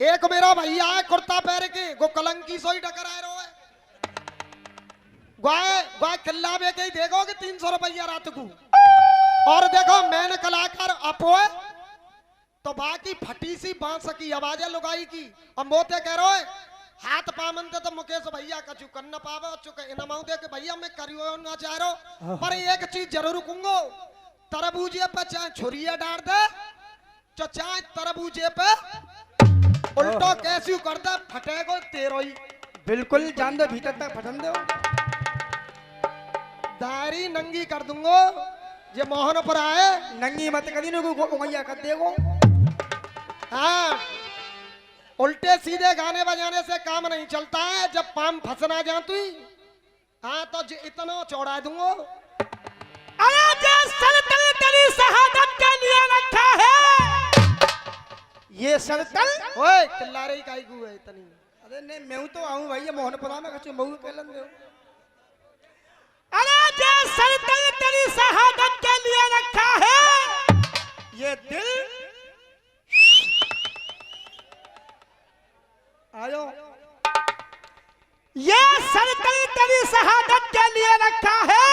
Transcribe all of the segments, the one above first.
एक मेरा भैया है कुर्ता पहन के गो कलंकी सोई डकर आए रो है गाय गाय किल्ला में के देखोगे 300 रुपया रात को। और देखो मैंने कलाकार अपो है तो बाकी फटी सी बांस की आवाजें लुगाई की। अब मोते कह रहे हाथ पामनते तो मुकेश भैया कछु कर न पावे चुके इन माउदे के भैया मैं करियो ना चाह रहा पर एक चीज जरूर कहूंगो तरबूजे पे चाहे छुरिया डाल दे तो चाहे तरबूजे पे उल्टो कैसी कर दे फटेगो तेरो ही। बिल्कुल जान दो भीतर तक फटन दो दारी नंगी कर दूंगो ये मोहन पर आए नंगी मत करी नु उंगैया कर देगो। हाँ उल्टे सीधे गाने बजाने से काम नहीं चलता है जब पाम फंसना जा तू हाँ तो इतना चौड़ा दूंगो। अरे सरतल तेरी शहादत के लिए रखा है ये सरतल ओए चिल्ला रही काई को है इतनी। अरे नहीं मैं तो आऊं भैया मोहनपुरा में कछु बहु कहलन दो। अरे जे सरतल तेरी शहादत के लिए रखा है ये दिल आयो ये सरतल तेरी शहादत के लिए रखा है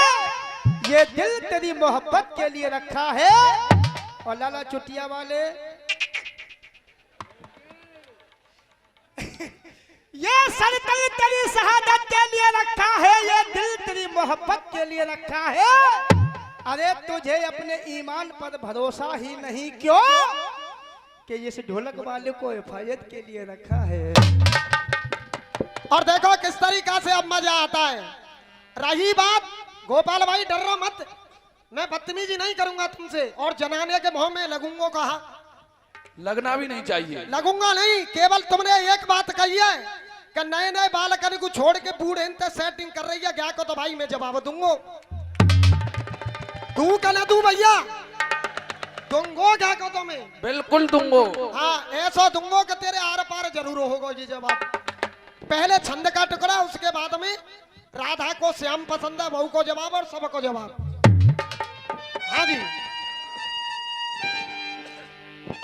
ये दिल तेरी मोहब्बत के लिए रखा है। और लाला चुटिया वाले ये सरतल तेरी शहादत के लिए रखा है ये दिल तेरी मोहब्बत के लिए रखा है। अरे तुझे अपने ईमान पर भरोसा ही नहीं क्यों कि इस ढोलक वाले को हिफाजत के लिए रखा है। और देखो किस तरीका से अब मजा आता है। रही बात गोपाल भाई डरो मत मैं बदतमीजी नहीं करूंगा तुमसे और जनाने के मुंह में लगूंगा कहा लगना भी नहीं चाहिए। लगूंगा नहीं केवल तुमने एक बात कही है कि नए नए बालकन को छोड़ के बूढ़े इनसे सेटिंग कर रही है क्या को तो भाई मैं जवाब दूंगो तू कहना तू भैया दूंगो क्या को तो मैं बिल्कुल दूंगो। हाँ ऐसा दूंगो कि तेरे आर पार जरूर होगा ये जवाब। पहले छंद का टुकड़ा उसके बाद में राधा को श्याम पसंद है बहू को जवाब और सबको जवाब। हाँ जी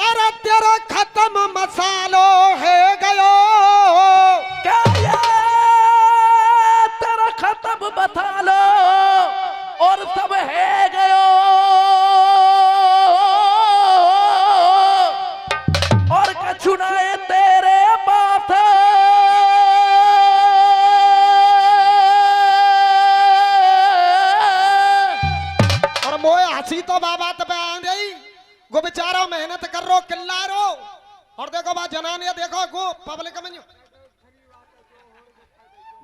अरे तेरा खत्म मसालो है गयो क्या ये तेरा खत्म बता लो और सब है गयो और कछु ना है तेरे बात और मोए हंसी तो बाबा पे आ गई गो बेचारा मेहनत कर रो किल्ला रो और देखो बा जनाने देखो गो पब्लिक में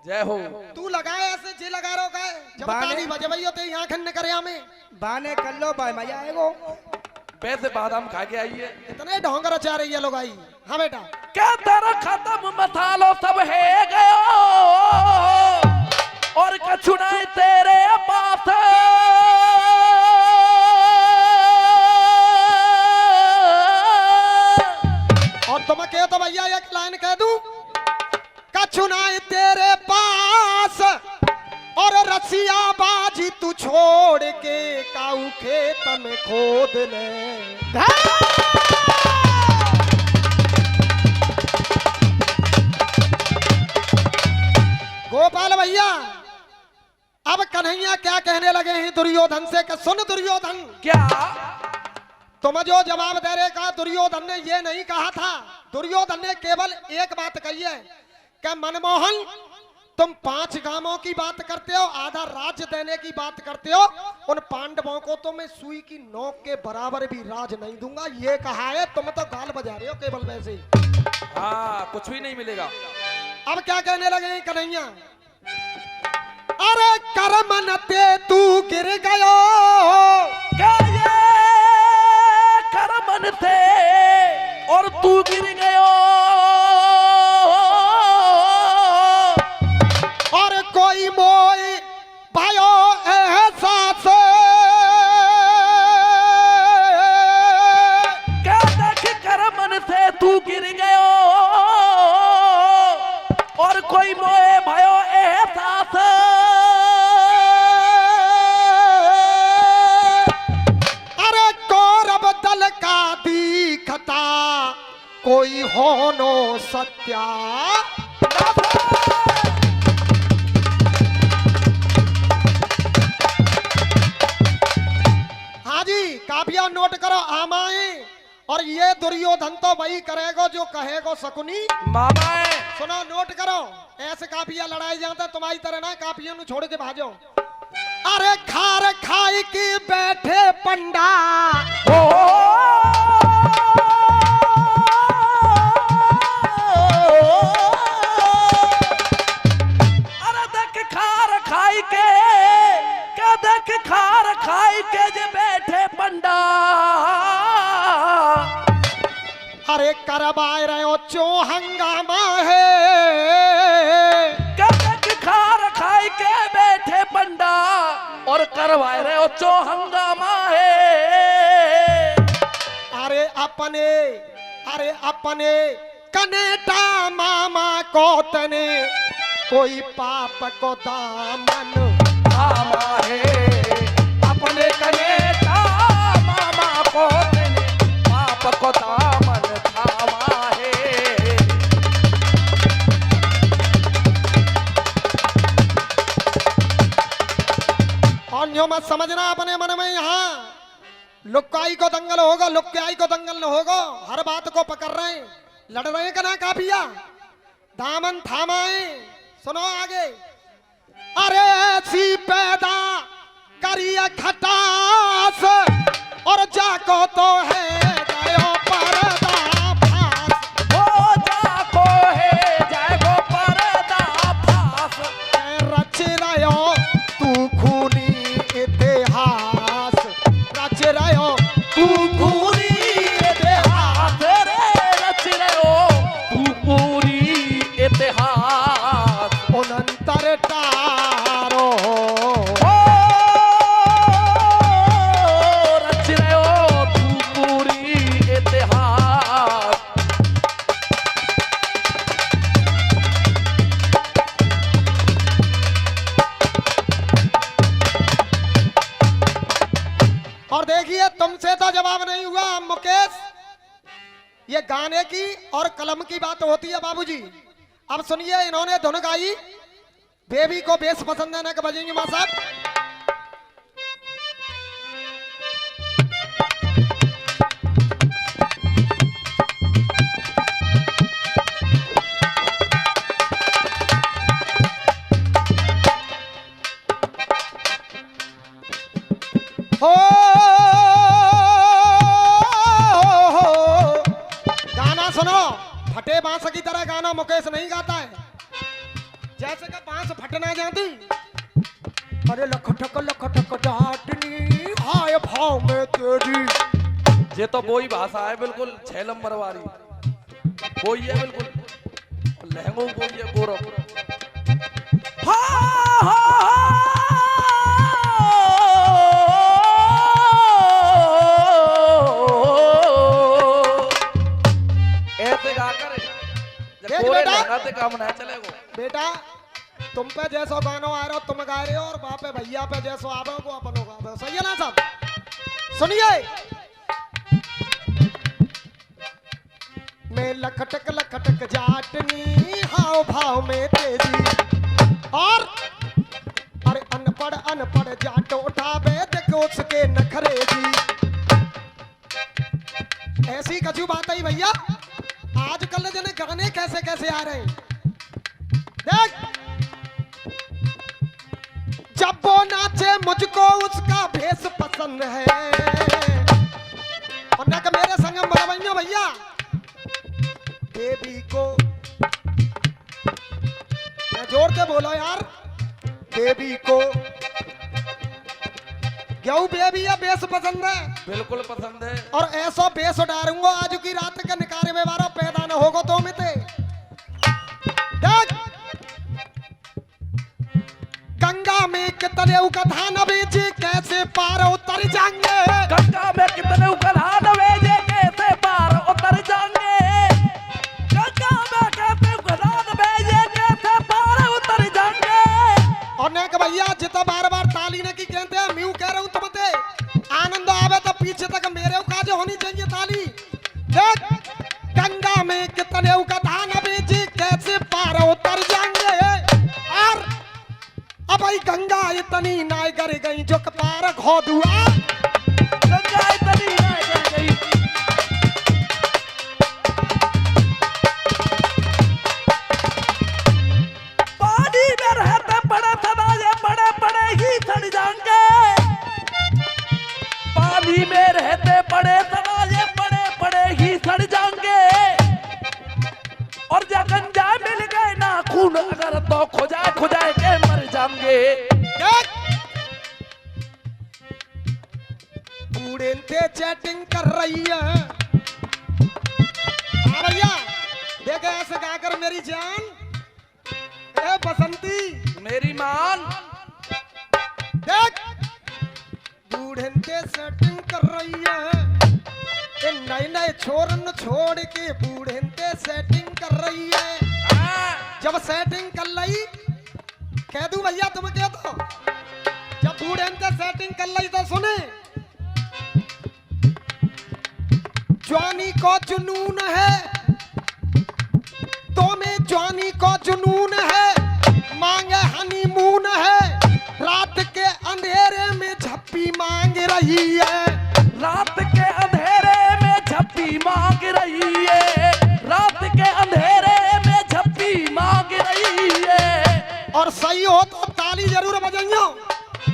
जय हो। तू लगाए ऐसे जी लगा रो का जब ताली बजे भैया ते यहां खन्ने करे हमें बाने कर लो भाई मजा आएगो। वैसे बादाम खा के आइए इतने ढोंग रचा रही है लोग आई। हाँ बेटा क्या तेरा खत्म मसालो सब है गयो और कछु ना है तेरे बात और तुम कहो तो भैया एक लाइन कह दूं कछु ना है तेरे पास और रसिया बाजी तू छोड़ के काऊ खेत में खोद ले। गोपाल भैया अब कन्हैया क्या कहने लगे हैं दुर्योधन से कि सुन दुर्योधन क्या तुम जो जवाब दे रहे का दुर्योधन ने ये नहीं कहा था। दुर्योधन ने केवल एक बात कही है कि मनमोहन तुम 5 गांवों की बात करते हो आधा राज्य देने की बात करते हो उन पांडवों को तो मैं सुई की नोक के बराबर भी राज नहीं दूंगा ये कहा है। तुम तो गाल बजा रहे हो केवल वैसे ही। हाँ कुछ भी नहीं मिलेगा। अब क्या कहने लगे कन्हैया अरे कर्म नते तू गिर गयो क्या ये करमन थे और तू गिर गयो और कोई मोई भयो एहसास क्या देख करमन थे तू गिर गयो और कोई मोए भयो एहसास अरे कौरव दल का दीखता कोई होनो सत्या। हाँ जी, काफिया नोट करो आमाए। और ये दुर्योधन तो वही करेगो जो कहेगो शकुनी मामा सुनो नोट करो। ऐसे काफिया लड़ाई जाते तुम्हारी तरह ना काफियों छोड़ के भाजो। अरे खार खाई की बैठे पंडा अरे देख खार खाई के क्या देख खार खाई के जे बैठे पंडा। अरे करवाए रहे हो चो हंगामा है। क्या देख खार खाई के बैठे पंडा और करवाए रहे हो चो हंगामा है। अरे अपने कनेटा मामा को तने कोई पाप को दामन मामा है अपने कनेटा मामा को तेने पाप को दामन थामा है। और जो मत समझना अपने मन में यहाँ लुक्काई को दंगल होगा, लुक्काई को दंगल न होगा। हर बात को पकड़ रहे हैं, लड़ रहे हैं का ना काफिया दामन थामाए। सुनो आगे। अरे ऐसी पैदा करिए खटास और जाको तो है गयो पर्दा फास। हो जाको है जागो पर्दा फास। रच रहो तू खूनी इतिहास, रच रहो तू खूनी इतिहास। रे रच रहे हो तू पूरी इतिहास। अनंतर तारो ओ रच रहे हो तू पूरी इतिहास। और देखिए तुमसे तो जवाब नहीं हुआ मुकेश। ये गाने की और कलम की बात होती है बाबूजी। अब सुनिए, इन्होंने धुन गाई बेबी को बेस पसंद है ना, बजेंगे मां साहब। गाना सुनो, फटे बांस की तरह गाना मुकेश नहीं गाता है, जैसे कि बांस फटना जाती। अरे लखटक लखटक डाटनी हाय भाव में तेरी। ये तो वही भाषा है बिल्कुल 6 नंबर वाली, वही है बिल्कुल लहंगों को ये गोरख। ऐसे गाकर जब देख पूरे बेटा। लहंगा से काम ना चलेगा। बेटा तुम पे जैसो गानो आ रहे हो तुम गा रहे हो, और वहां पे भैया पे जैसो आवे हो वो अपन गा। सही है ना सब? सुनिए, मैं लखटक लखटक जाटनी हाव भाव में तेजी। और अरे अनपढ़ अनपढ़ जाट उठावे देखो उसके नखरे जी। ऐसी कछु बात है भैया। आजकल जने गाने कैसे कैसे आ रहे हैं देख। जब वो नाचे मुझको उसका भेष पसंद है। और ना कि मेरे संगम बड़वैया भैया बेबी को मैं जोर के बोलो यार। बेबी को क्यों बेबी या बेस पसंद है? बिल्कुल पसंद है। और ऐसा बेस डारूंगा आज की रात के निकारे में बारा पैदा न होगा तो मिते। देख गंगा में कितने उकथा न बेचे कैसे पार उतर जाएंगे। गंगा में कितने उकलान भेजे कैसे पार उतर जाएंगे। गंगा में कैसे उकलान भेजे कैसे पार उतर जाएंगे। और ने के भैया जितना बार बार ताली ने की कहते हैं म्यू कह रहा हूं तुमते आनंद आवे तो पीछे तक मेरे काज होनी चाहिए ताली। देख गंगा में कितने उकथा डर गई जो कपार घो दुआ। गंगा इतनी ना डर गई। पानी में रहते बड़े सदाए बड़े बड़े ही सड़ जाएंगे। पानी में रहते बड़े सदाए बड़े बड़े ही सड़ जाएंगे। और जब गंजा मिल गए ना खून अगर तो खुजाए के मर जाएंगे। बूढ़े से चैटिंग कर रही है। हाँ भैया देखे ऐसे गाकर मेरी जान ए बसंती मेरी मान देख बूढ़े से सेटिंग कर रही है। ये नए नए छोरन छोड़ के बूढ़े से सेटिंग कर रही है। जब सेटिंग कर ली कह दूं भैया तुम कह दो। जब बूढ़े से सेटिंग कर ली तो सुने जवानी को जुनून है तो में जवानी को जुनून है। मांगे हनीमून है रात के अंधेरे में झप्पी मांग रही है। रात के अंधेरे में झप्पी मांग रही है। रात के अंधेरे में झप्पी मांग रही है। और सही हो तो ताली जरूर बजाइयो।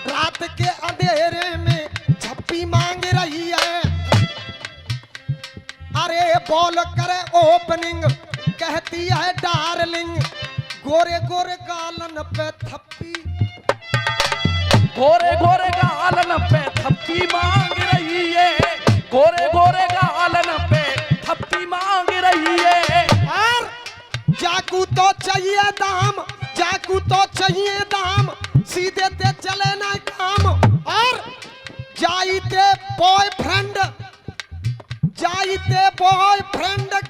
रात के अंधेरे में झप्पी मांग रही है। अरे बॉल करे ओपनिंग कहती है डार्लिंग गोरे गोरे गालन पे थप्पी। गोरे गोरे गालन पे थप्पी मांग रही है। गोरे गोरे गालन पे थप्पी मांग रही है। और जाकू तो चाहिए दाम जाकू तो चाहिए दाम सीधे ते चले ना काम। और जाइते बॉयफ्रेंड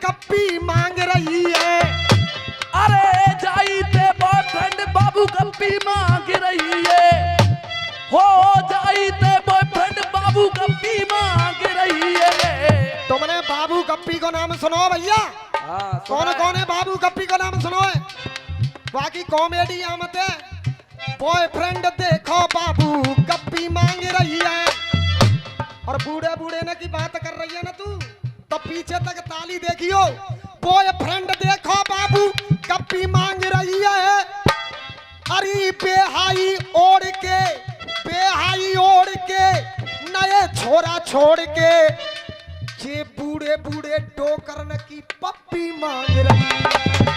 कप्पी मांग रही है। अरे जाइते बॉयफ्रेंड बाबू कप्पी मांग रही है। हो जाइते बॉयफ्रेंड बाबू कप्पी मांग रही है। तुमने बाबू कप्पी को नाम सुनो भैया। कौन कौन है बाबू कप्पी को नाम सुनो है। बाकी कॉमेडी आमत है। बॉयफ्रेंड देखो बाबू कप्पी मांग रही है। और बूढ़े बूढ़े ने की बात कर रही है ना तू तो पीछे तक ताली देखियो। बॉयफ्रेंड देखो बाबू कप्पी मांग रही है। अरे बेहाई ओढ़ के नए छोरा छोड़ के ये बूढ़े बूढ़े डोकरन की पप्पी मांग रही है।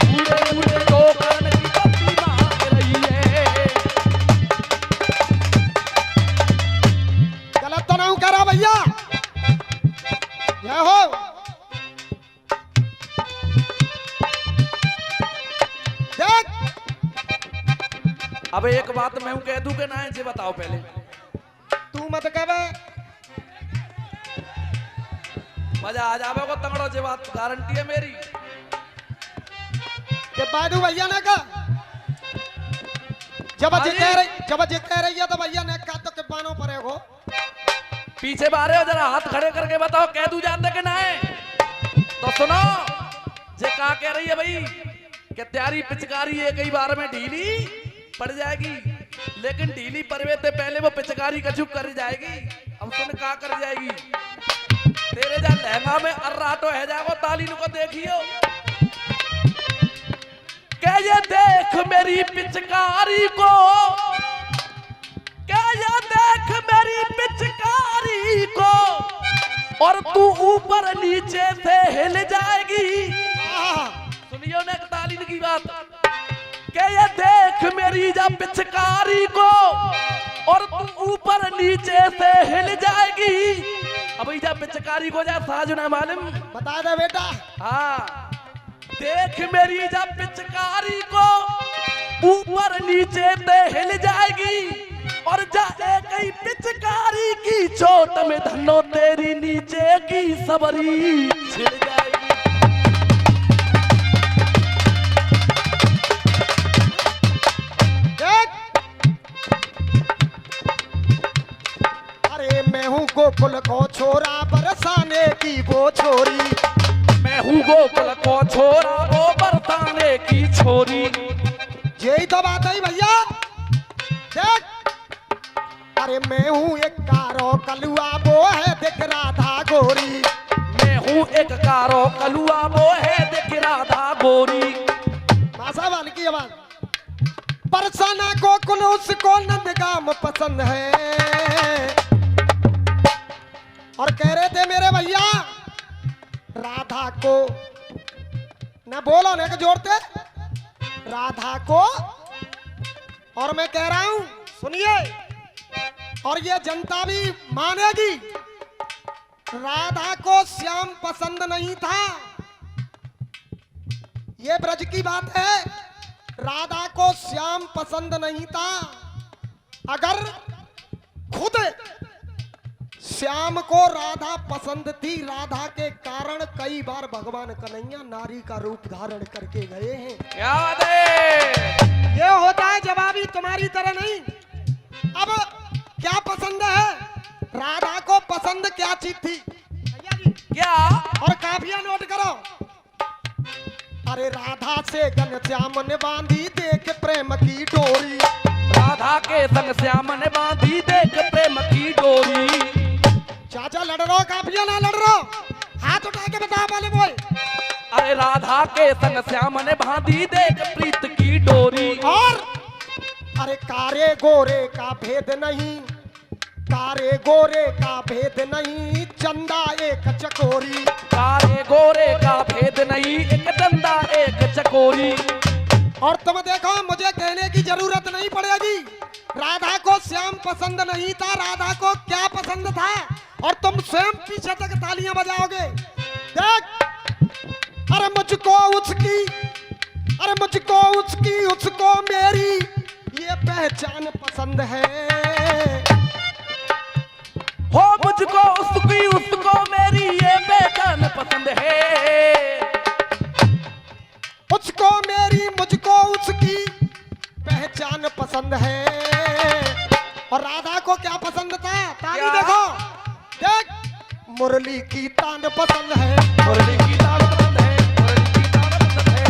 बूढ़े बूढ़े डोकरन की पप्पी मांग रही है। गलत तो नहीं करा भैया। ये हो देख अब एक बात मैं कह दूं कि ना है बताओ पहले। तू मत कहे मजा आ जावे को तंगड़ो जे बात गारंटी है मेरी। के बादू भैया ने कहा जब जे कह रही है तो भैया ने कहा तो के बानो परे हो। पीछे बारे हो जरा हाथ खड़े करके बताओ कह दूं जानते कि ना है। तो सुनो जे का कह रही है भाई कि त्यारी पिचकारी एक ही बार में ढीली पड़ जाएगी। लेकिन ढीली पड़वे से पहले वो पिचकारी कचुक कर जाएगी। अब सुन का कर जाएगी तेरे जा लहंगा में अर्राटो है जाओ ताली को देखियो। क्या ये देख मेरी पिचकारी को क्या ये देख मेरी पिचकारी को और तू ऊपर नीचे से हिल जाएगी। सुनियो ना तालीन की बात। क्या ये देख मेरी जब पिचकारी को और तू ऊपर नीचे से हिल जाएगी। अब जब पिचकारी को जा साजो ना मालूम बता दे बेटा। हाँ देख मेरी जब पिचकारी को ऊपर नीचे से हिल जाएगी। और जा एक ही पिचकारी की चोट में धनो तेरी नीचे की सबरी छिड़ जाएगी। अरे मैं हूँ गोकुल को छोरा बरसाने की वो छोरी। मैं हूँ गोकुल को छोरा वो बरसाने की छोरी। यही तो बात है भैया। देख मैं हूँ एक कारो कलुआ वो है देख राधा गोरी। मैं हूँ एक कारो कलुआ वो है देख राधा गोरी। भाषा वाल की आवाज। बरसाना गोकुल उसको नंदगाम पसंद है। और कह रहे थे मेरे भैया राधा को न बोलो न जोड़ते राधा को। और मैं कह रहा हूं सुनिए और ये जनता भी मानेगी राधा को श्याम पसंद नहीं था। ये ब्रज की बात है। राधा को श्याम पसंद नहीं था। अगर खुद श्याम को राधा पसंद थी, राधा के कारण कई बार भगवान कन्हैया नारी का रूप धारण करके गए हैं। क्या बात है? ये होता है जवाबी तुम्हारी तरह नहीं। अब क्या पसंद है? राधा को पसंद क्या चीज थी भैया जी? क्या? और काफिया नोट करो। अरे राधा से घनश्याम ने बांधी देख प्रेम की डोरी। राधा के संग श्याम ने बांधी देख प्रेम की डोरी। चाचा लड़ रहो काफिया ना लड़ रहो। हाथ उठा के बताओ वाले बोल। अरे राधा के संग श्याम ने बांधी देख प्रीत की डोरी। और अरे कारे गोरे का भेद नहीं, कारे गोरे का भेद नहीं, चंदा एक चकोरी। कारे गोरे का भेद नहीं, एक चंदा एक चकोरी। और तुम देखो मुझे कहने की जरूरत नहीं पड़ेगी राधा को श्याम पसंद नहीं था। राधा को क्या पसंद था और तुम स्वयं पीछे तक तालियां बजाओगे। देख अरे मुझको उसकी, अरे मुझको उसकी, उसको मेरी ये पहचान पसंद है। हो मुझको उसकी, उसको मेरी ये पहचान पसंद है। उसको मेरी, मुझको उसकी पहचान पसंद है। और राधा को क्या पसंद था? ताली क्या? देखो, देख मुरली की तान पसंद है। मुरली की तान पसंद है, मुरली की तान पसंद है।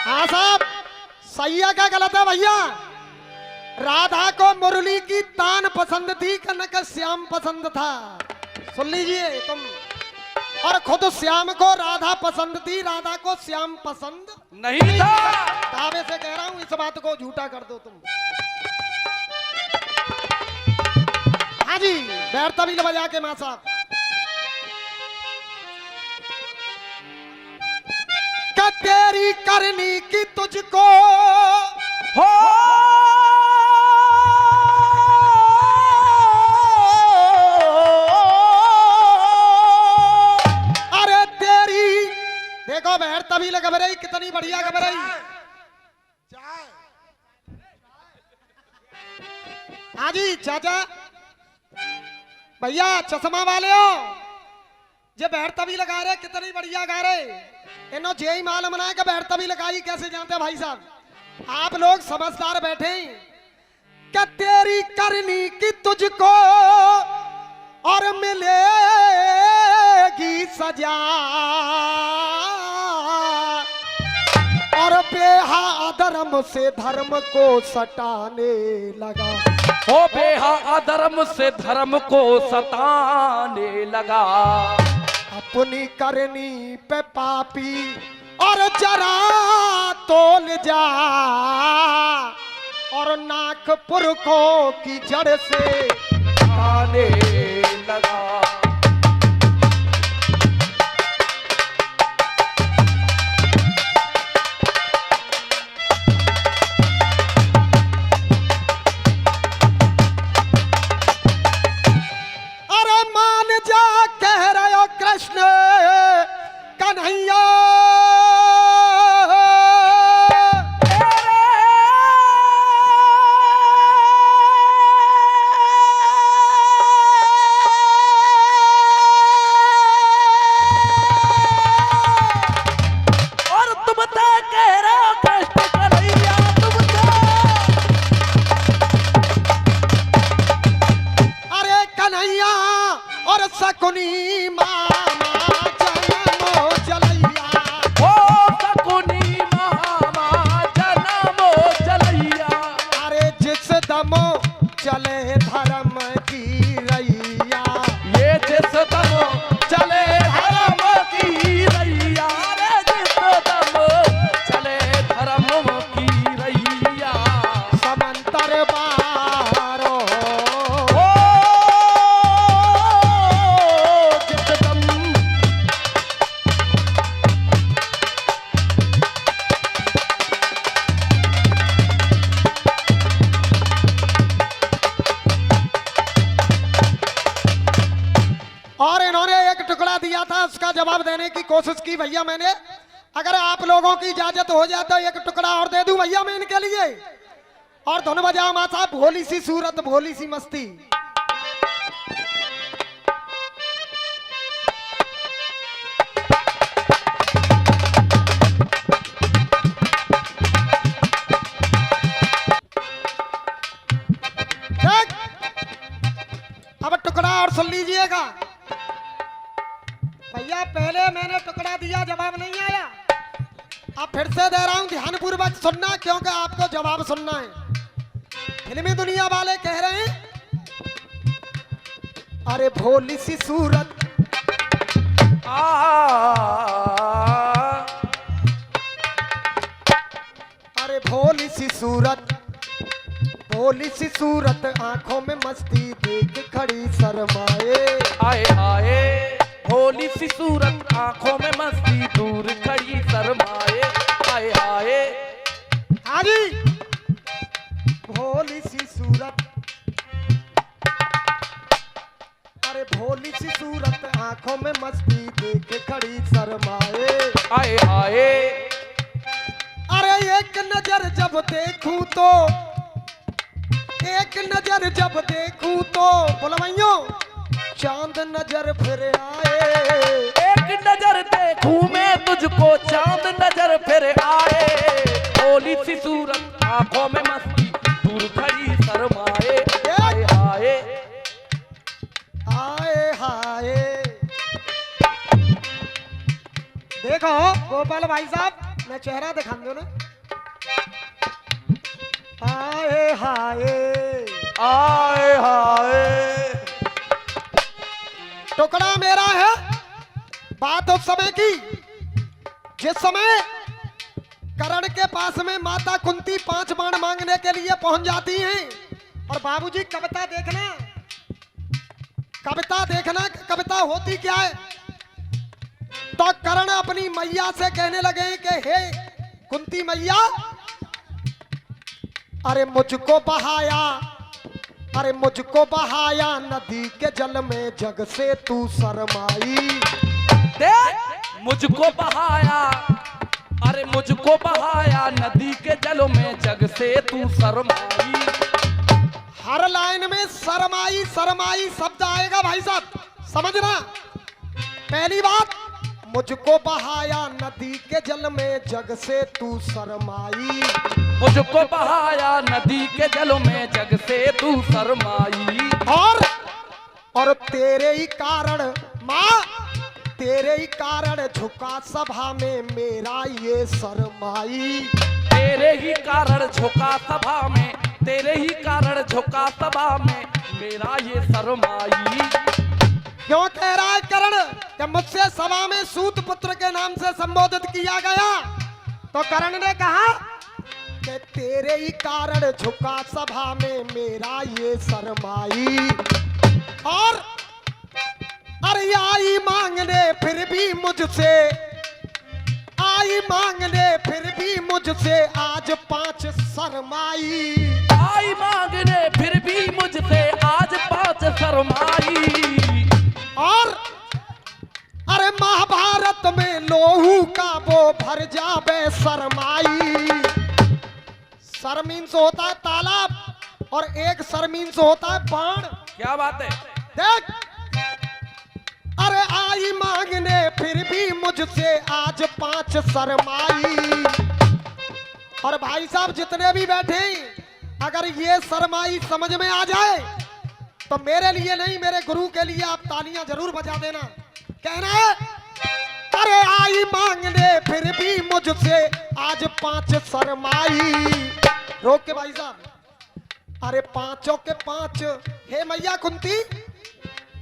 हाँ साहब सही है क्या गलत है भैया? राधा को मुरली की तान पसंद थी, कनक श्याम पसंद था। सुन लीजिए तुम। और खुद श्याम को राधा पसंद थी, राधा को श्याम पसंद नहीं था। दावे से कह रहा हूं इस बात को झूठा कर दो तुम। हाँ जी बैर तबील बजा के मां साहब। क्या तेरी करनी की तुझको हो देखो बहर तभी लग रही, कितनी बढ़िया खबर रही। हाँ जी चाचा भैया चश्मा वाले हो जे बहर तभी लगा रहे, कितनी बढ़िया गा रहे। इन्हों जे ही मालूम ना है कि बहर तभी लगाई कैसे जानते भाई साहब। आप लोग समझदार बैठे। क्या तेरी करनी की तुझको और मिलेगी सजा, और बेहा धर्म से धर्म को सटाने लगा। हो बेहा अधर्म से धर्म को सताने लगा। अपनी करनी पे पापी और जरा तोल जा, और नाक पुरखों की जड़ से आने लगा। अरे मान जा कह रहे हो कृष्ण कन्हैया, शकुनी मामा दमो चले धर्म की रैया, ये जिस दम चले धर्म की रैया, रे जिस दम चले धर्म की रैया। समंतर बारो ओ जिस दम और इन्होंने एक टुकड़ा दिया था, उसका जवाब देने की कोशिश की भैया मैंने। अगर आप लोगों की इजाजत हो जाए तो एक टुकड़ा और दे दूं भैया मैं इनके लिए। और धुन बजा माता भोली सी सूरत भोली सी मस्ती। देख, अब टुकड़ा और सुन लीजिएगा भैया। पहले मैंने टुकड़ा दिया, जवाब नहीं आया। अब फिर से दे रहा हूं, ध्यान पूर्वक सुनना, क्योंकि आपको जवाब सुनना है। फिल्मी दुनिया वाले कह रहे हैं, अरे भोली सी सूरत अरे भोली सी सूरत, भोली सी सूरत आंखों में मस्ती देख खड़ी शर्माए। आए आए भोली सी सूरत आंखों में मस्ती दूर खड़ी शर्माए। आए आए हाँ जी, भोली सी सूरत, अरे भोली सी सूरत आंखों में मस्ती देख खड़ी शर्माए। आए आए अरे एक नजर जब देखूं तो, एक नजर जब देखूं तो बोलवाइयो चांद नजर फिर आए। एक नजर देखूं मैं तुझको चांद नजर फिर आए। भोली सी सूरत आंखों में मस्ती दूर खड़ी शर्माए। आए आए आए हाय। देखो गोपाल भाई साहब, मैं चेहरा दिखा दो ना। आए हाय आए हाय। टुकड़ा मेरा है। बात उस समय की जिस समय करण के पास में माता कुंती 5 बाण मांगने के लिए पहुंच जाती हैं। और बाबूजी कविता देखना, कविता देखना कि कविता होती क्या है। तो करण अपनी मैया से कहने लगे कि हे कुंती मैया, अरे मुझको बहाया, अरे मुझको बहाया नदी के जल में जग से तू शर्माई। देख मुझको बहाया, अरे मुझको बहाया नदी के जलों में जग से तू शर्माई। हर लाइन में शर्माई शर्माई शब्द आएगा भाई साहब, समझना। पहली बात, मुझको बहाया नदी के जल में जग से तू शर्माई। मुझको बहाया नदी के जलों में जग से तू शर्माई। और तेरे ही कारण माँ, तेरे ही कारण झुका सभा में मेरा ये शर्माई। तेरे ही कारण झुका सभा में, तेरे ही कारण झुका सभा में मेरा ये शर्माई। क्यों कह रहा है करण कि मुझसे सभा में सूत पुत्र के नाम से संबोधित किया गया? तो करण ने कहा कि तेरे ही कारण झुका सभा में मेरा ये शर्माई। और अरे आई मांगने फिर भी मुझसे, आई मांगने फिर भी मुझसे आज 5 शर्माई। आई मांगने फिर भी मुझसे आज 5 शर्माई। और अरे महाभारत में लोहू का वो भर जावे शर्माई। शर्मीन से होता है तालाब और एक शर्मीन से होता है बाण। क्या बात है? देख, अरे आई मांगने फिर भी मुझसे आज 5 शर्माई। और भाई साहब जितने भी बैठे अगर ये शर्माई समझ में आ जाए तो मेरे लिए नहीं, मेरे गुरु के लिए आप तालियां जरूर बजा देना। कहना है, अरे आई मांगने फिर भी मुझसे आज 5 शर्माई। रोक के भाई साहब, अरे पांचों के पांच, हे मैया कुंती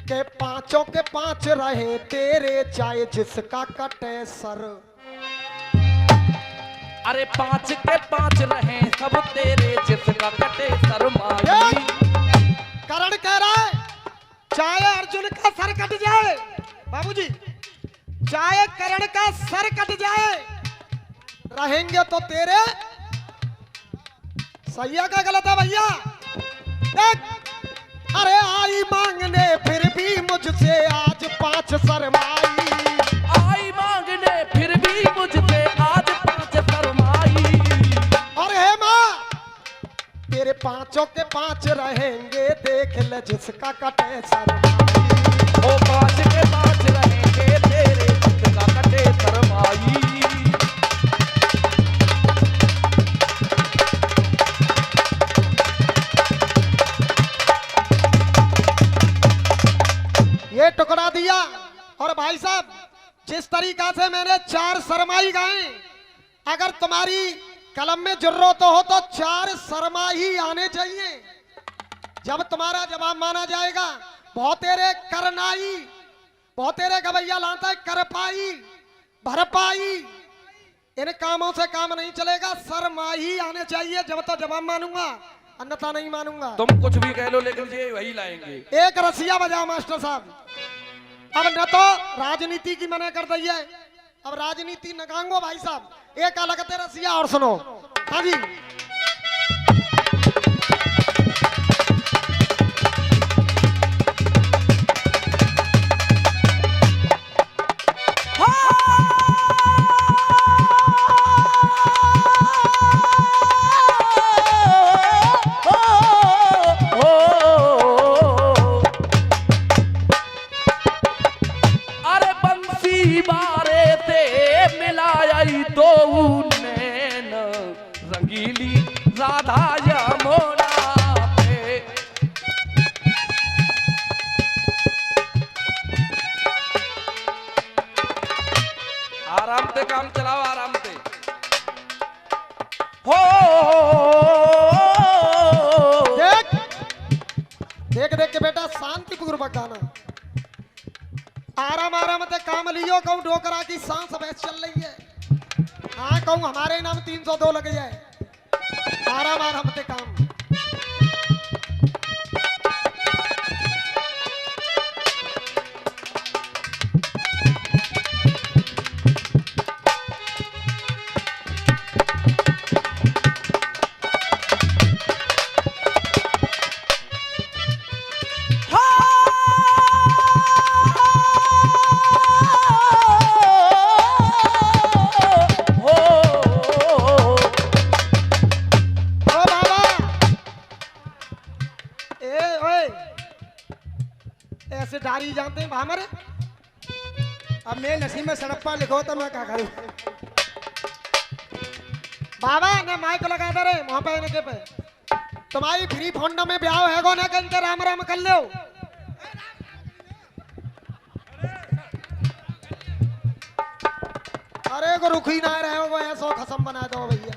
के पांचों के पांच रहे तेरे, चाहे जिसका कटे सर। अरे पांच के पांच रहे सब तेरे, जिसका कटे सर माही। करण कह रहा है चाहे अर्जुन का सर कट जाए, बाबूजी चाहे करण का सर कट जाए, रहेंगे तो तेरे। सही है क्या गलत है भैया? देख अरे आई मांगने फिर भी मुझसे आज पांच शरमाई, आई मांगने फिर भी मुझसे आज पांच शरमाई। और हे माँ तेरे पांचों के पांच रहेंगे, देख ले जिसका कटे शरमाई। ओ पांच के पांच रहेंगे तेरे, जिसका कटे शरमाई। ये टुकड़ा दिया। और भाई साहब जिस तरीका से मैंने चार शरमाई गाए, अगर तुम्हारी कलम में जरूरत हो तो चार शरमाई आने चाहिए। जब तुम्हारा जवाब माना जाएगा, बहुतेरे करनाई, बहुतेरे गवैया लाता है कर पाई भरपाई, इन कामों से काम नहीं चलेगा, शरमाई आने चाहिए जब तो जवाब मानूंगा, अन्यथा नहीं मानूंगा। तुम कुछ भी कह लो लेकिन ये वही लाएंगे। एक रसिया बजाओ मास्टर साहब। अब न तो राजनीति की मना कर दी है, अब राजनीति नगांगो भाई साहब, एक अलग रसिया और सुनो। हाँ जी रंगीली राधा यमुना पे। आराम से काम चलाओ, आराम से। हो देख देख देख के बेटा शांति पूर्वक गाना, आराम आराम से काम लियो। कहूँ डोकरा की सांस बहस चल रही है, हाँ कहूँ हमारे नाम 302 लग जाए, आराम आराम से काम। ऐसे डारी जानते हैं हमारे। अब मैं नसीब में सड़प्पा लिखो तो मैं क्या करूं? बाबा ने माइक लगा दे रे वहां पे इनके पे, तुम्हारी फ्री फोन में ब्याह है गो ना कहते राम राम कर लो। अरे को रुखी ना रहे हो ऐसो खसम बना दो भैया।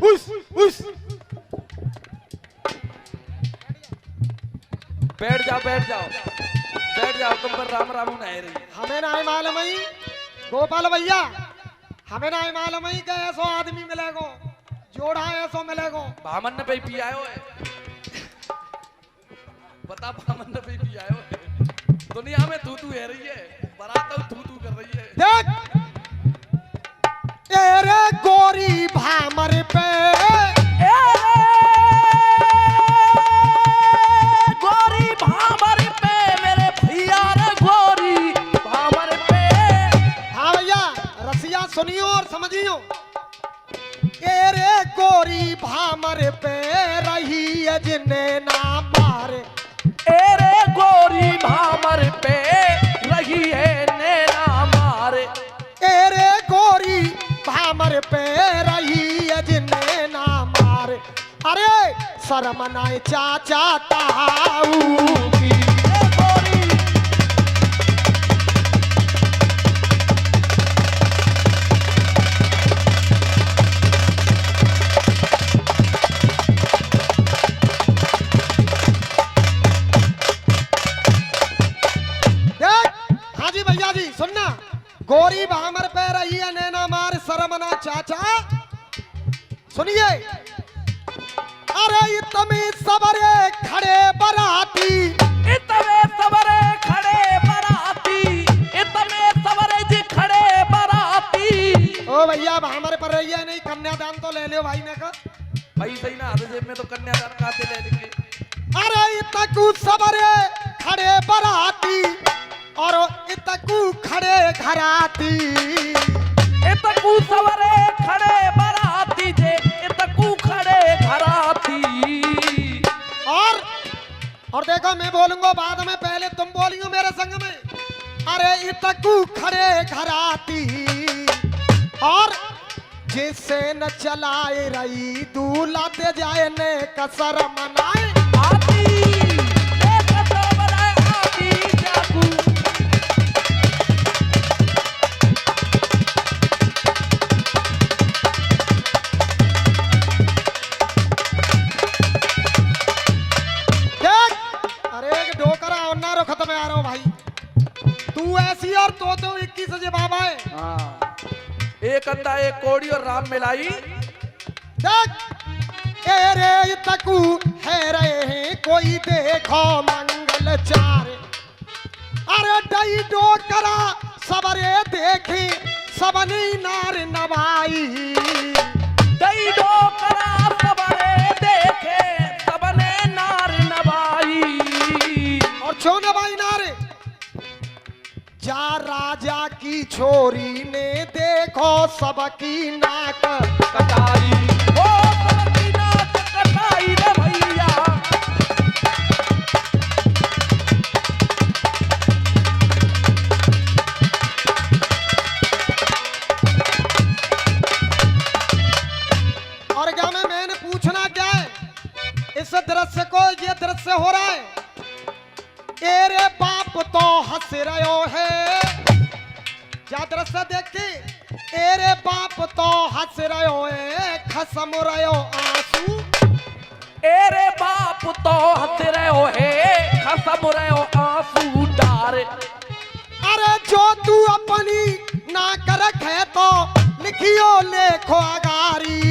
उस उस बैठ जाओ, बैठ जाओ, बैठ जाओ, तुम पर राम राम नहीं रही। हमें ना मालूम है गोपाल भैया, हमें ना मालूम है कि ऐसो आदमी मिलेगो, जोड़ा ऐसो मिलेगो। बामन ने पे पिया है, बता बामन ने पे पिया है। दुनिया में तू है रही है, बरात तू कर रही है। देख तेरे गोरी भामर पे, गोरी भामर पे मेरे भैया रे, गोरी भामर पे। हाँ भैया रसिया सुनियो और समझियो। तेरे गोरी भामर पे रही है जिन्हें ना मारे, एरे गोरी भामर पे रही है नैना मारे। तेरे गोरी भामर पे रही है जिन्हें ना मारे। अरे शर्म नाय चाचा ताऊ की, गोरी सुनिए, अरे इतने सबरे खड़े बराती, इतने सबरे खड़े बराती, इतने सबरे जी खड़े बराती। ओ भैया अब हमारे पर रही है नहीं, कन्यादान तो ले लो भाई ने का। भाई सही ना, आधे जेब में तो कन्यादान खाते ले लेंगे। अरे इतकू सबरे खड़े बराती और इतकू खड़े घराती। इतकू सवरे खड़े बराती जे, इतकू खड़े घराती। और देखो मैं बोलूंगा बाद में, पहले तुम बोलियो मेरे संग में। अरे इतकू खड़े घराती और जिसे न चलाए रही दूल्हा दे जाए ने कसर मनाए। आती एक सबरे आती जाकू। अरे एक डोकरा और ना रो खत्म आ रहा हूँ भाई। तू ऐसी और तो 21 जे बाबा है। हाँ, एक अंधा एक कोड़ी और राम मिलाई। देख एरे तकू है रहे कोई देखो मंगल चार। अरे डई डोकरा सबरे देखी सबनी नार नवाई। दई डोकरा सबरे देखे सबने नार नवाई। और छो नवाई नारे जा राजा की छोरी ने देखो सबकी नाक कटाई, ओ सबकी नाक कटाई रे भैया। और क्या मैंने पूछना क्या है इस दृश्य को, ये दृश्य हो रहा है। एरे बाप तो हंस रहो है, क्या दृश्य देख के। एरे बाप तो हंस रहो है खसम रहो आंसू। एरे बाप तो हंस रहे है खसम रहे हो आंसू डार। अरे जो तू अपनी ना कर रखे तो लिखियो लेखो अगारी।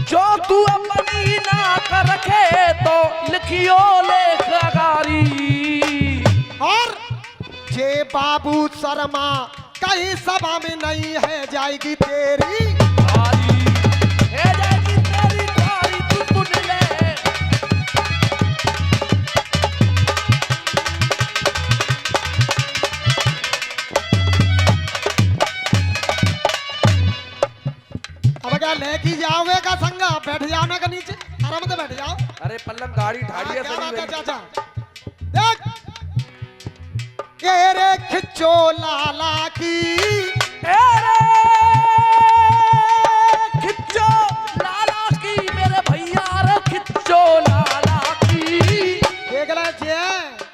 जो तू अपनी ना कर रखे तो लिखियो लेख अगारी। और जे बाबू शर्मा कहीं सभा में नहीं है जाएगी तेरी। थारी है जाएगी तेरी थारी, तू सुन ले। अब क्या लेके जाओगे का संगा, बैठ जाओ ना का नीचे आराम से बैठ जाओ। अरे पल्लम गाड़ी ढाड़ी है क्या बात है सही चाचा। देख के रे खिच्चो लाला की। एरे खिच्चो लाला की मेरे भैया रे खिच्चो लाला की। देख ले जे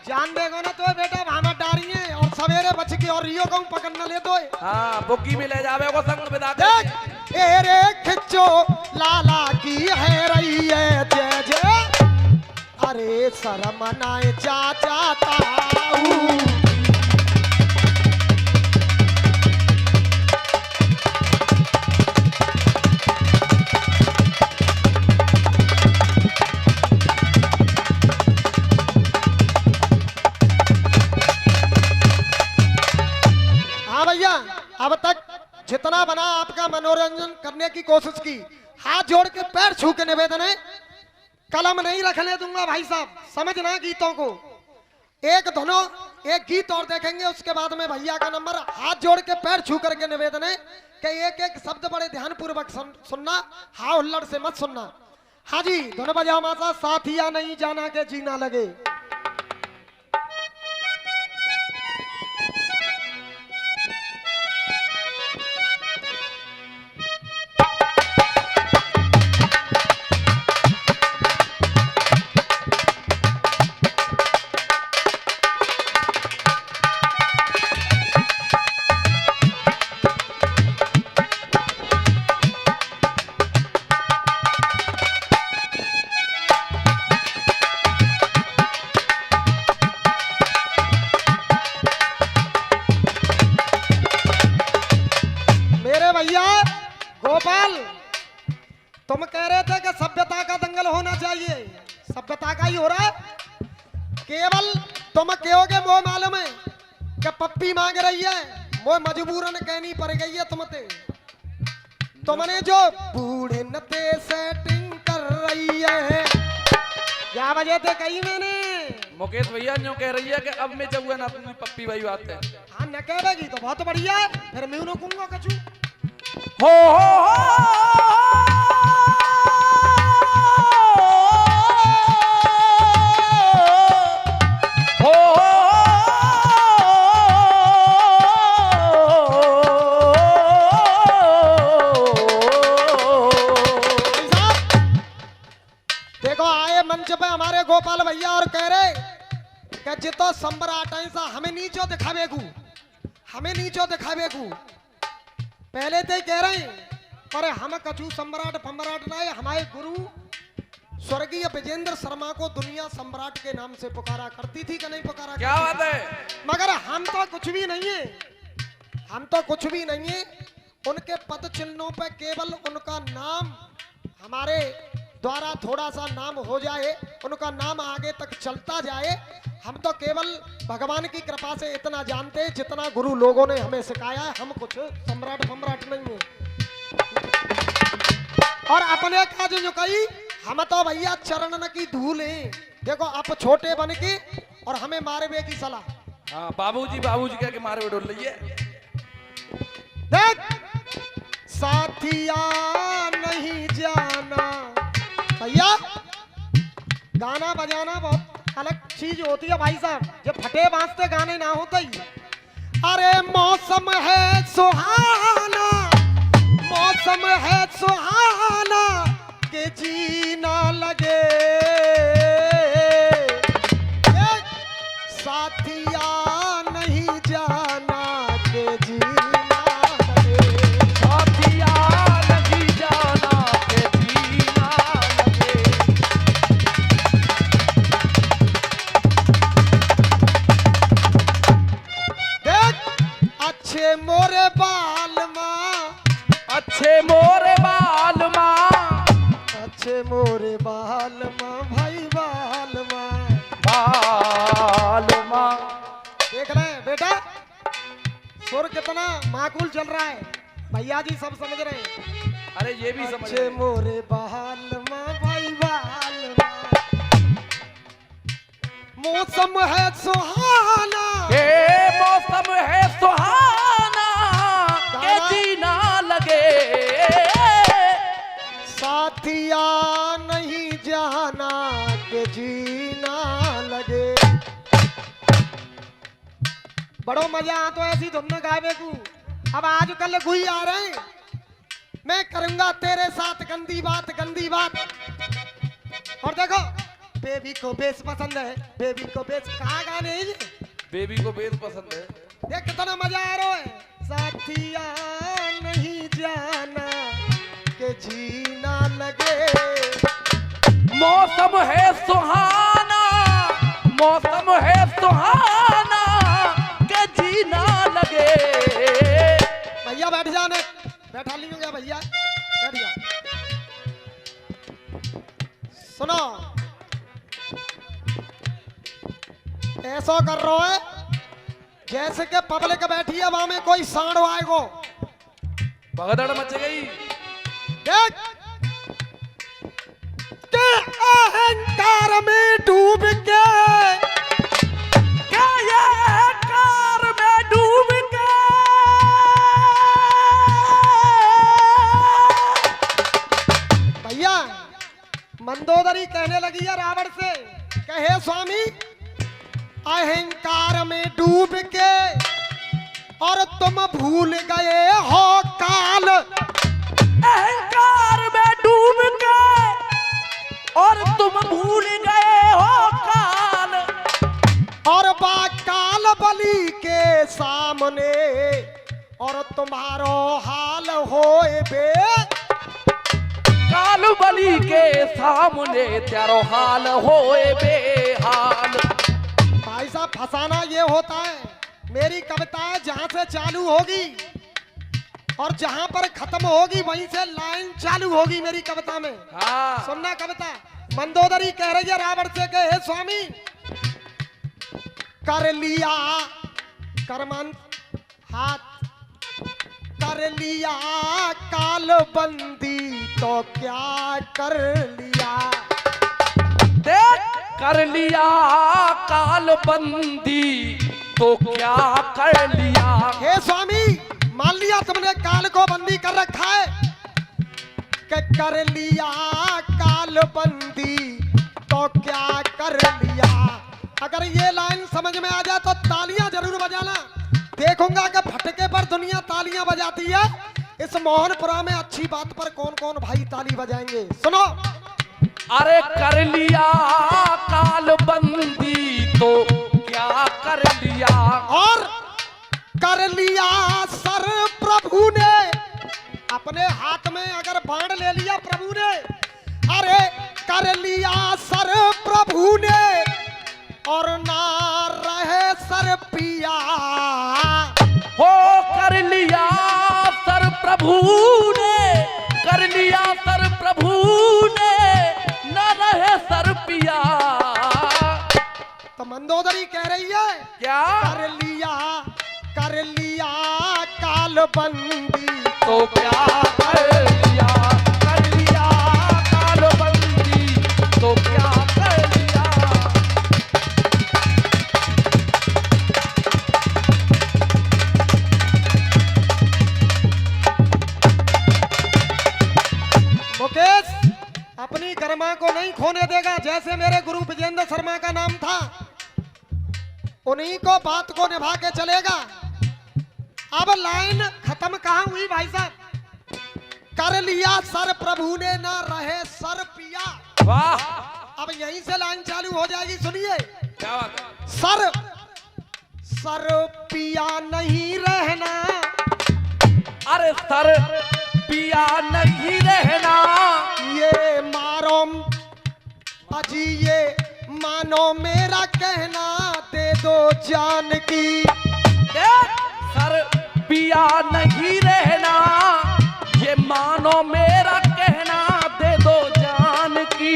जान देगो ना तो बेटा भामा डारी है और सवेरे बच के और रियो को पकड़ना ले दो। हाँ बुकी भी ले जावे को संग बिदा देख के। एरे खिच्चो लाला की है रही है जय जय। अरे शर्म नाए चाचा ताऊ। हाँ भैया अब तक जितना बना आपका मनोरंजन करने की कोशिश की। हाथ जोड़ के पैर छू के निवेदन है, कलम नहीं रखने दूंगा भाई साहब, समझना गीतों को। एक धुनो एक गीत और देखेंगे, उसके बाद में भैया का नंबर। हाथ जोड़ के पैर छू करके निवेदन है कि एक एक शब्द बड़े ध्यान पूर्वक सुनना, हाँ हुल्लड़ से मत सुनना। हाँ जी धुन बजाओ माता, साथिया नहीं जाना के जीना लगे। तुम कह रहे थे कि सभ्यता का दंगल होना चाहिए, सभ्यता का ही हो रहा है। केवल तुम कहोगे वो मालूम है कि पप्पी मांग रही है, वो मजबूरन कहनी पड़ गई है तुमते। तुमने जो बूढ़े नते सेटिंग कर रही है, क्या वजह थे कही मैंने? मुकेश भैया जो कह रही है कि अब मैं जब ना अपनी पप्पी भाई बात है। हाँ न कहेगी तो बहुत बढ़िया है, फिर मैं उन्हों कहूंगा कछु। हो देखो आए मंच पे हमारे गोपाल भैया और कह रहे कि जितो सम्राट ऐसा हमें नीचो दिखावेगू, हमें नीचो दिखावेगू। पहले तो ही कह रहे हैं पर हम कछु सम्राट फम्राट ना है। हमारे गुरु स्वर्गीय विजेंद्र शर्मा को दुनिया सम्राट के नाम से पुकारा करती थी कि नहीं पुकारा? क्या बात है? मगर हम तो कुछ भी नहीं है, हम तो कुछ भी नहीं है। उनके पद चिन्हों पे केवल उनका नाम हमारे द्वारा थोड़ा सा नाम हो जाए, उनका नाम आगे तक चलता जाए। हम तो केवल भगवान की कृपा से इतना जानते हैं जितना गुरु लोगों ने हमें सिखाया है। हम कुछ सम्राट फम्राट नहीं है। और अपने का जो कही हम तो भैया चरण की धूल है। देखो आप छोटे बन के और हमें मारे बे की सलाह। हाँ बाबूजी बाबूजी कह के मारे डोल रही है। देख साथिया नहीं जाना भैया, गाना बजाना बहुत अलग चीज होती है भाई साहब, जब फटे बांसते गाने ना होते ही। अरे मौसम है सुहाना, मौसम है सुहाना के जीना लगे, साथिया नहीं जाना के जीना लगे, साथिया नहीं जाना के जीना लगे। देख अच्छे मोरे बाल माँ, अच्छे मोरे बाल माँ, अच्छे मोरे बाल माँ भाई बाल माँ, बाल माँ। देख रहे हैं बेटा सुर कितना माकूल चल रहा है, भैया जी सब समझ रहे हैं। अरे ये भी समझ अच्छे मोरे बाल माँ भाई बाल माँ, मौसम है सुहाना, ये मौसम है सुहाना के जीना लगे, साथिया नहीं जाना के जीना लगे। बड़ो मजा आ तो ऐसी धुन गावे को। अब आजकल गुई आ रहे हैं, मैं करूंगा तेरे साथ गंदी बात, गंदी बात। और देखो बेबी को बेस पसंद है, बेबी को बेस कहाँ गाने हैं ये? बेबी को बेस पसंद है। देख कितना मजा आ रहा है। साथिया नहीं जाना के जीना लगे, मौसम है सुहाना, मौसम है सुहाना के जीना लगे। भैया बैठ जाने, बैठा ली गया भैया, बैठ जा। सुनो ऐसा कर रहा है जैसे कि पब्लिक बैठी है वहां में कोई सांड आएगो। भगदड़ मच गई। देख के अहंकार में डूब के, क्या ये अहंकार में डूब के, भैया मंदोदरी कहने लगी है रावण से, कहे स्वामी अहंकार में डूब के और तुम भूल गए हो काल, अहंकार में डूब के और तुम भूल गए हो काल, और बा काल बलि के सामने और तुम्हारो हाल होए बे, काल बलि के सामने तेरो हाल होए बेहाल। भाई साहब फसाना ये होता है, मेरी कविता जहां से चालू होगी और जहां पर खत्म होगी वहीं से लाइन चालू होगी मेरी कविता में। हाँ सुनना कविता। मंदोदरी कह रही है रावण से कि हे स्वामी, कर लिया करमन हाथ, कर लिया काल बंदी तो क्या कर लिया। देख कर लिया काल बंदी तो क्या कर लिया। हे स्वामी, मान लिया तुमने काल को बंदी कर रखा है कि कर लिया काल बंदी तो क्या कर लिया। अगर ये लाइन समझ में आ जाए तो तालियां जरूर बजाना। देखूंगा कि फटके पर दुनिया तालियां बजाती है, इस मोहनपुरा में अच्छी बात पर कौन कौन भाई ताली बजाएंगे। सुनो। अरे कर लिया काल बंदी तो क्या कर लिया। और कर लिया सर प्रभु ने, अपने हाथ में अगर बाण ले लिया प्रभु ने, अरे कर लिया सर प्रभु ने और ना रहे सर पिया। हो कर लिया सर प्रभु ने, कर लिया सर प्रभु ने, न रहे सर पिया। तो मंदोदरी कह रही है क्या कर लिया काल बंदी तो क्या कर लिया। कर लिया काल बंदी तो क्या कर लिया। मुकेश अपनी गरिमा को नहीं खोने देगा। जैसे मेरे गुरु विजेंद्र शर्मा का नाम था, उन्हीं को बात को निभा के चलेगा। अब लाइन खत्म कहां हुई भाई साहब। कर लिया सर प्रभु ने ना रहे सर पिया। वाह, अब यहीं से लाइन चालू हो जाएगी। सुनिए। क्या बात है। सर पिया नहीं रहना, अरे सर पिया नहीं रहना। ये मारो अजी ये मानो मेरा कहना, दे दो जान की। देख सर पिया नहीं रहना, ये मानो मेरा कहना, दे दो जान की।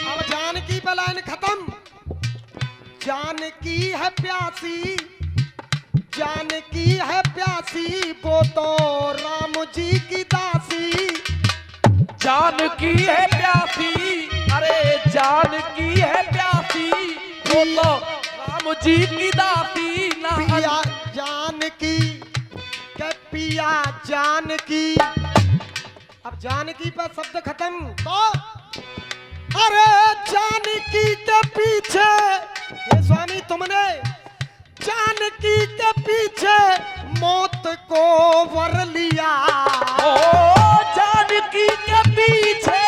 अब जान की पे लाइन खत्म। जान की है प्यासी, जान की है प्यासी, वो तो राम जी की दासी। जान की है प्यासी, अरे जान की है प्यासी, वो तो राम जी की दासी। ना पिया जान की के पिया जान की। अब जानकी पर शब्द खत्म। तो अरे जानकी के पीछे, ये स्वामी तुमने जानकी के पीछे मौत को वर लिया। ओ जानकी के पीछे,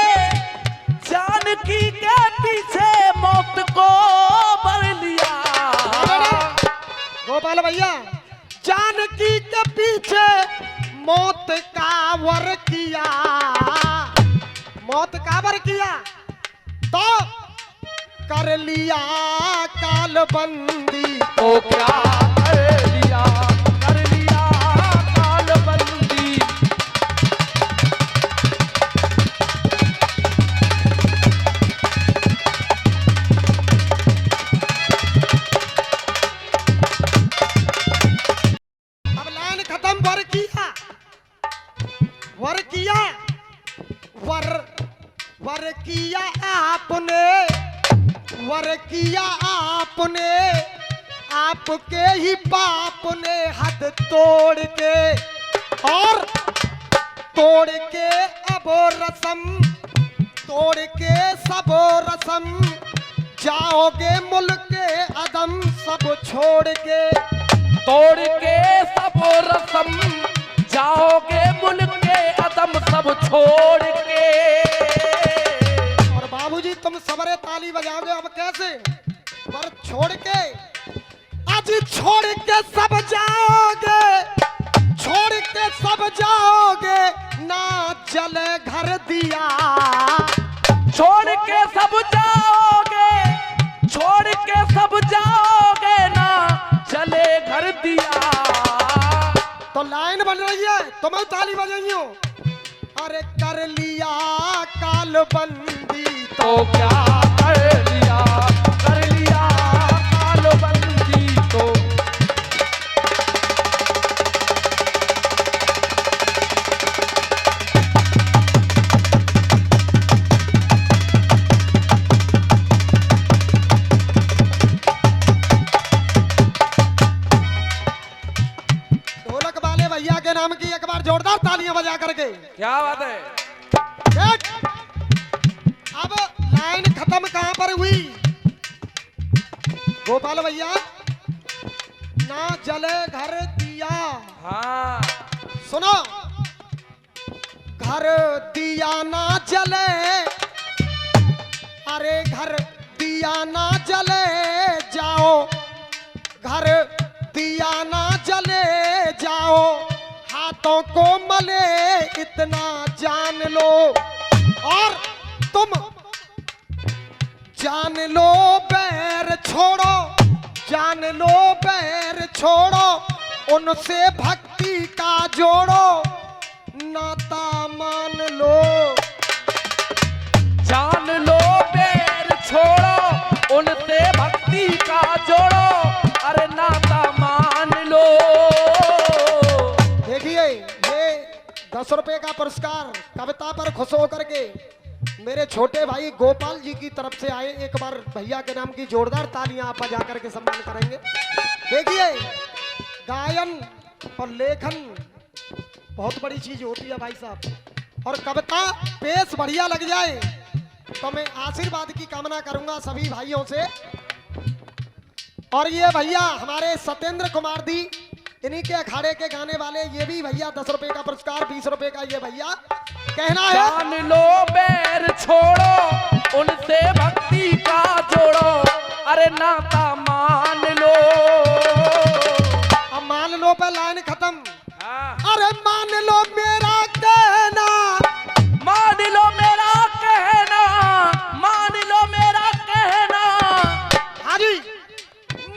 जानकी के पीछे मौत को वर लिया। गोपाल भैया, जानकी के पीछे मौत का वर किया। मौत का वर किया तो कर लिया काल बंदी तो क्या कर लिया। कर लिया काल बंदी। अब लाइन खत्म। वर किया, वर किया, वर किया आपने, वर किया आपने, आपके ही बाप ने हद तोड़ के, और तोड़ के अब रस्म, तोड़ के सब रस्म, जाओगे मुल्क अदम सब छोड़ के। तोड़ के सब रस्म, जाओगे मुल्क के अदम सब छोड़ के। और बाबूजी तुम सबरे ताली बजाओगे। अब कैसे? पर छोड़ के, आज छोड़ के सब जाओगे, छोड़ के सब जाओगे, ना जले घर दिया। छोड़ के सब जाओगे, छोड़ के सब जाओगे, ना चले घर दिया। तो लाइन बन रही है तो मैं ताली बजाइयो। अरे कर लिया काल बंदी तो क्या कर लिया काल बंदी तो। ढोलक वाले भैया के नाम की एक बार जोरदार तालियां बजा करके। क्या बात है। देख, अब लाइन खत्म कहां पर हुई? गोपाल भैया, ना जले घर दिया। हाँ सुनो, घर दिया ना जले, अरे घर दिया ना जले जाओ, घर दिया ना जले जाओ, हाथों को मले इतना जान लो, और तुम जान लो बैर छोड़ो, जान लो बैर छोड़ो, उनसे भक्ति का जोड़ो, नाता मान लो। जान लो बैर छोड़ो, उनसे भक्ति का जोड़ो, अरे नाता मान लो। देखिए, ये 10 रुपए का पुरस्कार कविता पर खुश होकर के मेरे छोटे भाई गोपाल जी की तरफ से आए। एक बार भैया के नाम की जोरदार तालियां आप बजा करके सम्मान करेंगे। देखिए, गायन और लेखन बहुत बड़ी चीज होती है भाई साहब, और कविता पेश बढ़िया लग जाए तो मैं आशीर्वाद की कामना करूंगा सभी भाइयों से। और ये भैया हमारे सत्येंद्र कुमार दी, इन्हीं के अखाड़े के गाने वाले, ये भी भैया 10 रुपए का पुरस्कार, 20 रुपए का ये भैया कहना है। जान लो बैर छोड़ो, उनसे भक्ति का जोड़ो, अरे नाता मान लो। अब मान लो पे लाइन खत्म। हाँ। अरे मान लो मेरा कहना, मान लो मेरा कहना, मान लो मेरा कहना, हाँ जी,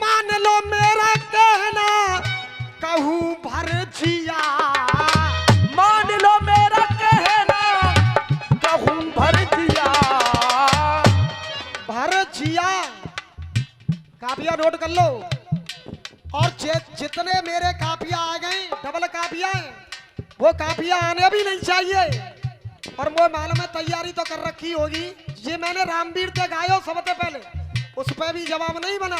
मान लो मेरा कहना, कहूँ भर जिया, मान लो मेरा कहना, कहूँ भर दिया। भर जिया, कापिया नोट कर लो। और जितने मेरे कापिया आ गए, डबल कापिया हैं, वो कापिया आने भी नहीं चाहिए। और वो मालूम है तैयारी तो कर रखी होगी, ये मैंने रामवीर से गायो सबसे पहले, उस पर भी जवाब नहीं बना,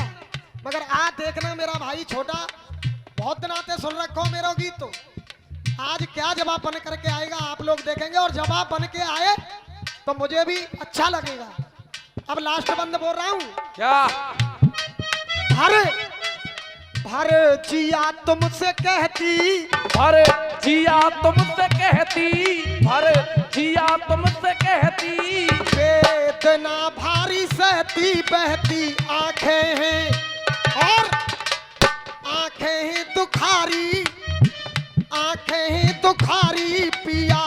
मगर आज देखना मेरा भाई छोटा, बहुत दिन आते सुन रखो मेरा गीत, तो आज क्या जवाब बन करके आएगा आप लोग देखेंगे। और जवाब बन के आए तो मुझे भी अच्छा लगेगा। अब लास्ट बंद बोल रहा हूँ। क्या भर भर जिया तुमसे कहती, भर जिया तुमसे कहती, भर जिया तुमसे कहती, वेदना भारी सहती बहती आंखें हैं, और आंखें हैं दुखारी, आंखें हैं दुखारी, पिया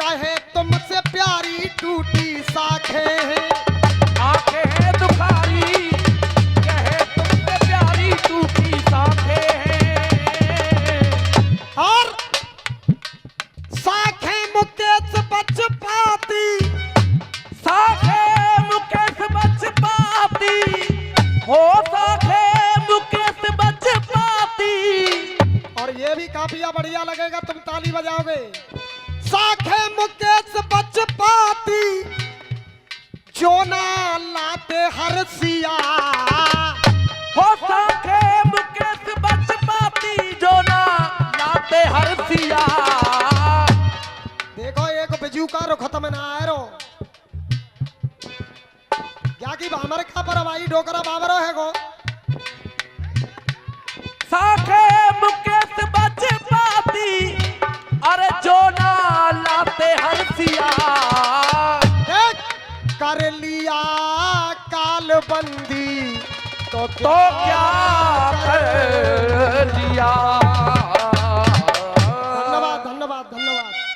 कहे तुमसे प्यारी टूटी साखें हैं। आंखें हैं दुखारी, कहे तुमसे प्यारी टूटी साखें हैं, और साखें मुकेश बच पाती, साखें मुकेश बच पाती, हो साखें मुकेश बच पाती। और ये भी काफिया बढ़िया लगेगा, तुम ताली बजाओगे। साखें मुकेश बच पाती, जो ना लाते हर सिया, हो साखें मुकेश बच पाती, जो ना लाते हर सिया। देखो एक बिजू का रो खत्म ना आए रो, क्या की बामर का परवाई डोकरा बाबरो है गो। साखें मुकेश बच पाती, अरे जो ना लाते हर सिया। देख, कर लिया काल बंदी तो क्या कर लिया।